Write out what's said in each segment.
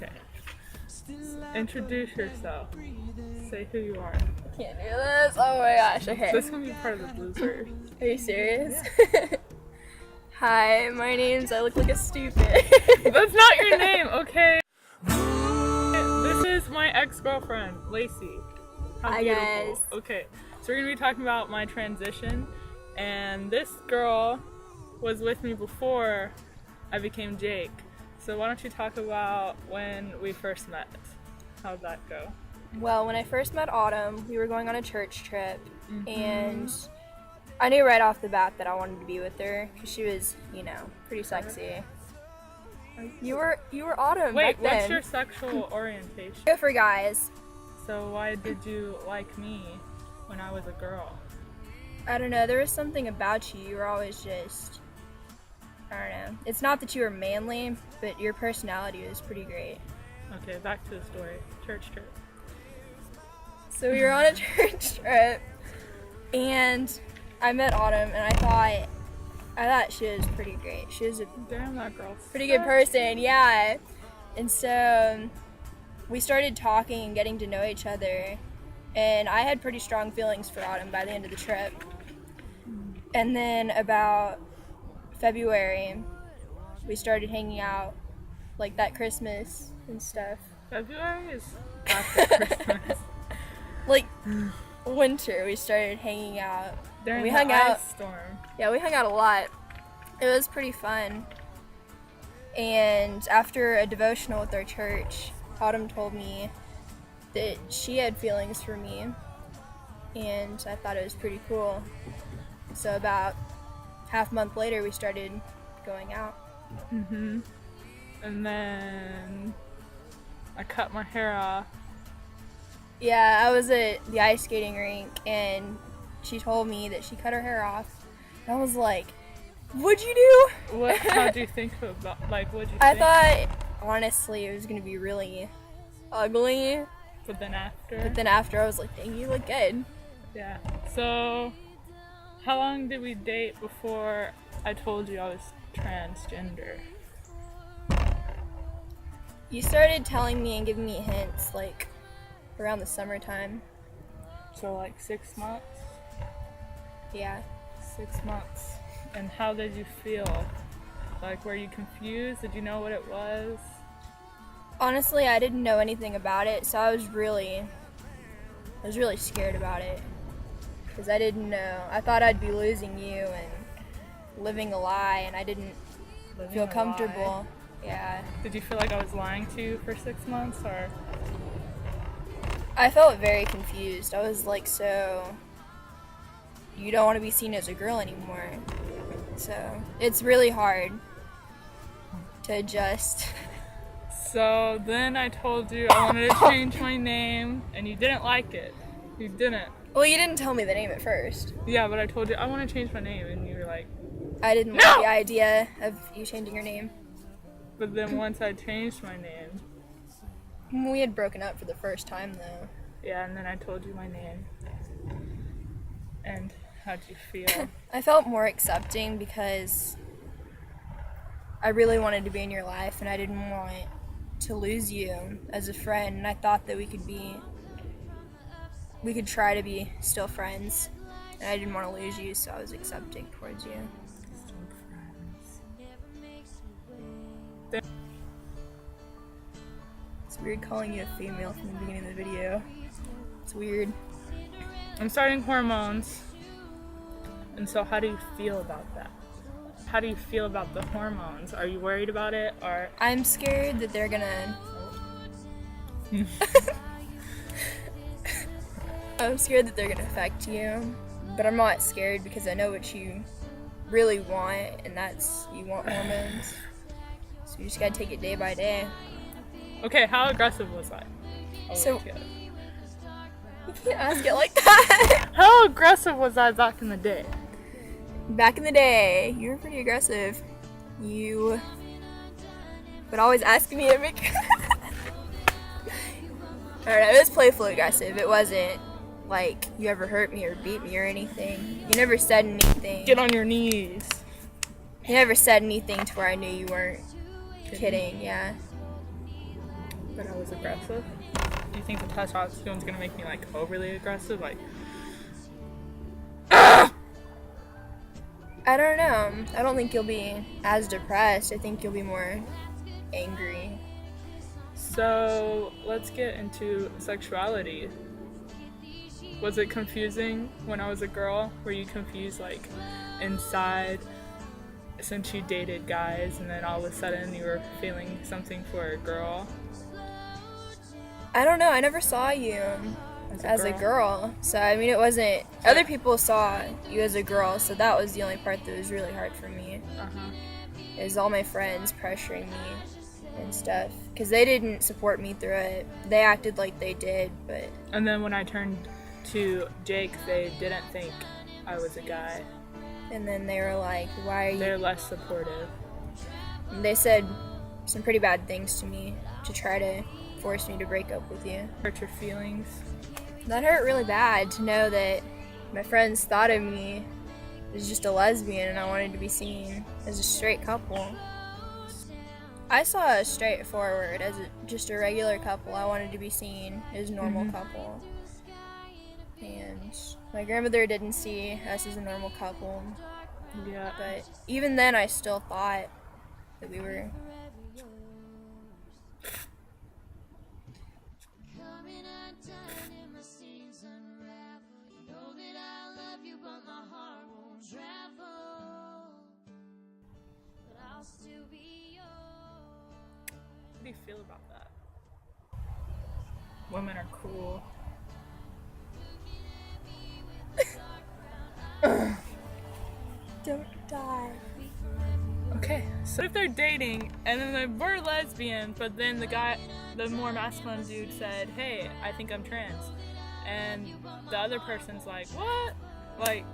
Okay. Introduce yourself. Say who you are. Can't do this. Oh my gosh. Okay. This can be part of the bloopers. Are you serious? Hi, my name's. I look like a stupid. That's not your name, okay? This is my ex-girlfriend, Lacey. How Hi, beautiful. guys. Okay, so we're gonna be talking about my transition, and this girl was with me before I became Jake. So why don't you talk about when we first met? How'd that go? Well, when I first met Autumn, we were going on a church trip, and I knew right off the bat that I wanted to be with her because she was, pretty sexy. You were Autumn. Wait, back then. what's your sexual orientation? Go for guys. So why did you like me when I was a girl? I don't know. There was something about you. You were always just. I don't know. It's not that you were manly, but your personality was pretty great. Okay, back to the story. Church trip. So we were on a church trip, and I met Autumn, and I thought she was pretty great. She was a Damn, that girl's pretty good person, yeah. And so we started talking and getting to know each other, and I had pretty strong feelings for Autumn by the end of the trip. And then about February, we started hanging out like that Christmas and stuff. February is after Christmas. Like winter, we started hanging out. During we the hung ice out. storm. Yeah, we hung out a lot. It was pretty fun. And after a devotional with our church, Autumn told me that she had feelings for me, and I thought it was pretty cool. So about half a month later, we started going out. And then I cut my hair off. Yeah, I was at the ice skating rink, and she told me that she cut her hair off. And I was like, what'd you do? How'd you think about, what'd you think? I thought, honestly, it was going to be really ugly. But then after? I was like, dang, you look good. Yeah. So, how long did we date before I told you I was transgender? You started telling me and giving me hints, around the summertime. So, 6 months? Yeah. 6 months. And how did you feel? Were you confused? Did you know what it was? Honestly, I didn't know anything about it, so I was really scared about it. Because I didn't know. I thought I'd be losing you and living a lie, and I didn't feel comfortable. Yeah. Did you feel like I was lying to you for 6 months, or? I felt very confused. I was so, you don't want to be seen as a girl anymore. So, it's really hard to adjust. So then I told you I wanted to change my name, and you didn't like it. You didn't. Well, you didn't tell me the name at first. Yeah, but I told you I want to change my name, and you were like, I didn't like the idea of you changing your name. but then once I changed my name, We had broken up for the first time, though. yeah, and then I told you my name. And how'd you feel? I felt more accepting because I really wanted to be in your life, and I didn't want to lose you as a friend, and I thought that we could try to be still friends, and I didn't want to lose you, so I was accepting towards you. It's weird calling you a female from the beginning of the video. It's weird. I'm starting hormones. And so how do you feel about that? How do you feel about the hormones? Are you worried about it, or? I'm scared that they're gonna... I'm scared that they're gonna affect you, but I'm not scared because I know what you really want, and that's, you want hormones. So you just gotta take it day by day. Okay, how aggressive was I? So, you can't ask it like that. How aggressive was I back in the day? Back in the day, you were pretty aggressive. You would always ask me to make... I don't know, it was playful aggressive. It wasn't like you ever hurt me or beat me or anything. You never said anything. Get on your knees. You never said anything to where I knew you weren't kidding, yeah. that I was aggressive? Do you think the testosterone's gonna make me like overly aggressive? Like, I don't know. I don't think you'll be as depressed. I think you'll be more angry. so let's get into sexuality. Was it confusing when I was a girl? Were you confused like inside since you dated guys and then all of a sudden you were feeling something for a girl? I don't know. I never saw you as a girl. So, I mean, it wasn't. Other people saw you as a girl, so that was the only part that was really hard for me. It was all my friends pressuring me and stuff. Because they didn't support me through it. They acted like they did, but. And then when I turned to Jake, they didn't think I was a guy. And then they were like, why are you. They're less supportive. And they said some pretty bad things to me to try to force me to break up with you. Hurt your feelings? That hurt really bad to know that my friends thought of me as just a lesbian and I wanted to be seen as a straight couple. I saw us straightforward as just a regular couple. I wanted to be seen as a normal couple. And my grandmother didn't see us as a normal couple. Yeah. But even then I still thought that we were. What do you feel about that? Women are cool. Don't die. Okay, so if they're dating and then they were lesbian, but then the more masculine dude said, hey, I think I'm trans. And the other person's like, what? Like,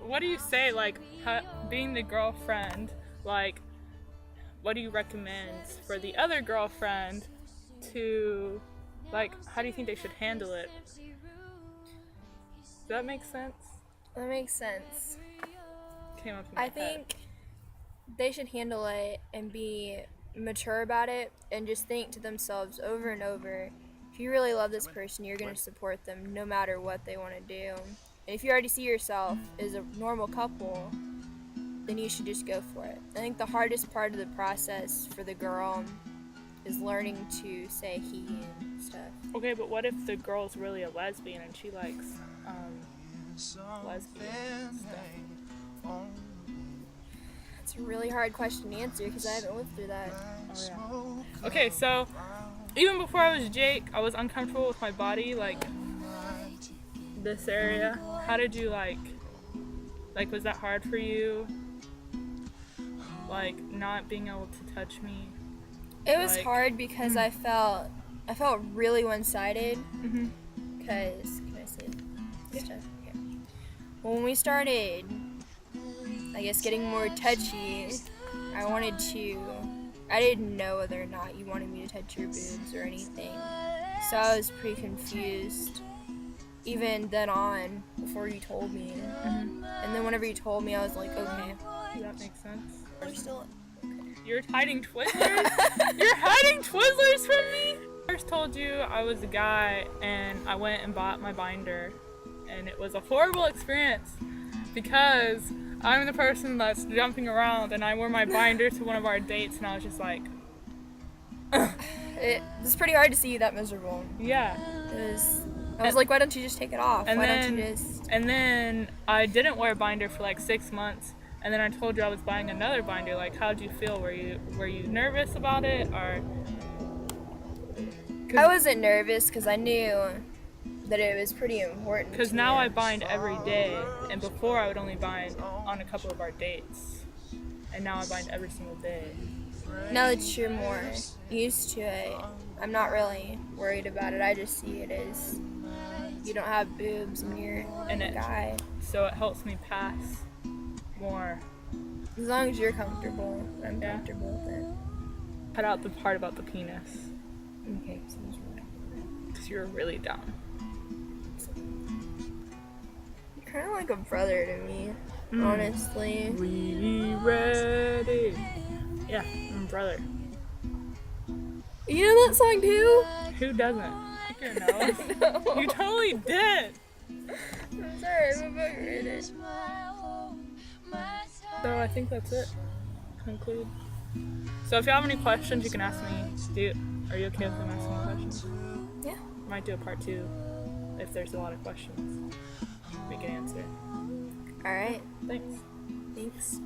what do you say? Like, being the girlfriend, like, what do you recommend for the other girlfriend to, like, how do you think they should handle it? Does that make sense? That makes sense. Came up in my I head. think they should handle it and be mature about it and just think to themselves over and over, if you really love this person, you're going to support them no matter what they want to do. And if you already see yourself as a normal couple, then you should just go for it. I think the hardest part of the process for the girl is learning to say he and stuff. Okay, but what if the girl's really a lesbian and she likes lesbian stuff? It's a really hard question to answer because I haven't lived through that. Oh, yeah. Okay, so even before I was Jake, I was uncomfortable with my body, like this area. How did you like, was that hard for you? Like, not being able to touch me? It was Like- hard because I felt really one-sided. Mm-hmm. Because, can I say stuff? Okay. When we started, I guess, getting more touchy, I didn't know whether or not you wanted me to touch your boobs or anything. So I was pretty confused, even then on, before you told me. Mm-hmm. And then whenever you told me, I was like, okay. Does that make sense? We're still. You're hiding Twizzlers? You're hiding Twizzlers from me? I first told you I was a guy and I went and bought my binder. And it was a horrible experience because I'm the person that's jumping around and I wore my binder to one of our dates and I was just like, It's pretty hard to see you that miserable. yeah. I was like, why don't you just take it off? And Why then, don't you just. and then I didn't wear a binder for like 6 months. And then I told you I was buying another binder. Like, how'd you feel? Were you nervous about it or? I wasn't nervous because I knew that it was pretty important. Because to now me. I bind every day, and before I would only bind on a couple of our dates, and now I bind every single day. Now that you're more used to it, I'm not really worried about it. I just see it as you don't have boobs and you're And a guy. So it helps me pass more. As long as you're comfortable, I'm Yeah. comfortable with it. Cut out the part about the penis, Okay, sounds right. because you're really dumb. You're kind of like a brother to me, honestly. We ready? Yeah, I'm a brother. You know that song too? Who doesn't? You're no. You totally did. I'm sorry, I'm about to read it. So I think that's it. Conclude. So if you have any questions, you can ask me. Are you okay with them asking questions? Yeah. Might do a part 2 if there's a lot of questions we can answer. Alright. Thanks. Thanks.